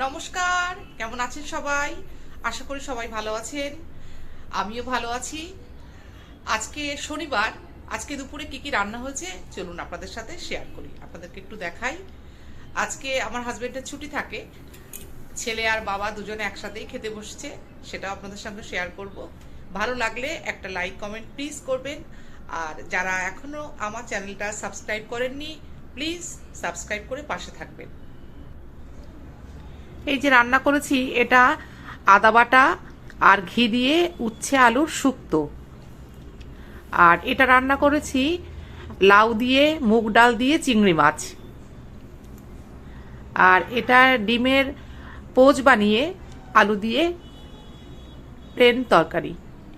নমস্কার, কেমন আছেন সবাই? আশা করি সবাই ভালো আছেন, আমিও ভালো আছি। আজকে শনিবার, আজকে দুপুরে কি কি রান্না হয়েছে চলুন আপনাদের সাথে শেয়ার করি, আপনাদেরকে একটু দেখাই। আজকে আমার হাজবেন্ডের ছুটি থাকে, ছেলে আর বাবা দুজনে একসাথেই খেতে বসছে, সেটাও আপনাদের সঙ্গে শেয়ার করব। ভালো লাগলে একটা লাইক কমেন্ট প্লিজ করবেন, আর যারা এখনো আমার চ্যানেলটা সাবস্ক্রাইব করেননি প্লিজ সাবস্ক্রাইব করে পাশে থাকবেন। এই যে রান্না করেছি, এটা আদা বাটা আর ঘি দিয়ে উচ্ছে আলুর শুক্তো। আর এটা রান্না করেছি লাউ দিয়ে মুগ ডাল দিয়ে চিংড়ি মাছ। আর এটা ডিমের পোচ বানিয়ে আলু দিয়ে প্লেন তরকারি।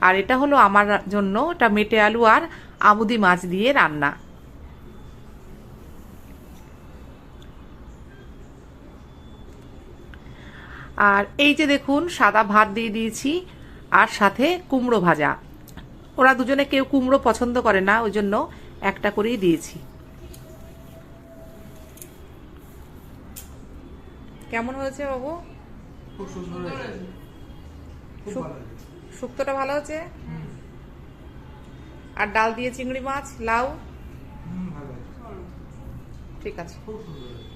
আর এটা হলো আমার জন্য, এটা মেটে আলু আর আমুদি মাছ দিয়ে রান্না। আর এই যে দেখুন, সাদা ভাত দিয়ে দিয়েছি আর সাথে কুমড়ো ভাজা। ওরা দুজনে কেউ কুমড়ো পছন্দ করে না, ওই জন্য একটা করেই দিয়েছি। কেমন হয়েছে বাবু? খুব সুন্দর হয়েছে, খুব ভালো হয়েছে। শুক্তোটা ভালো হয়েছে। আর ডাল দিয়ে চিংড়ি মাছ, লাউ, ভালো হয়েছে, ঠিক আছে। খুব সুন্দর হয়েছে।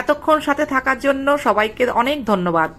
এতক্ষণ সাথে থাকার জন্য সবাইকে অনেক ধন্যবাদ।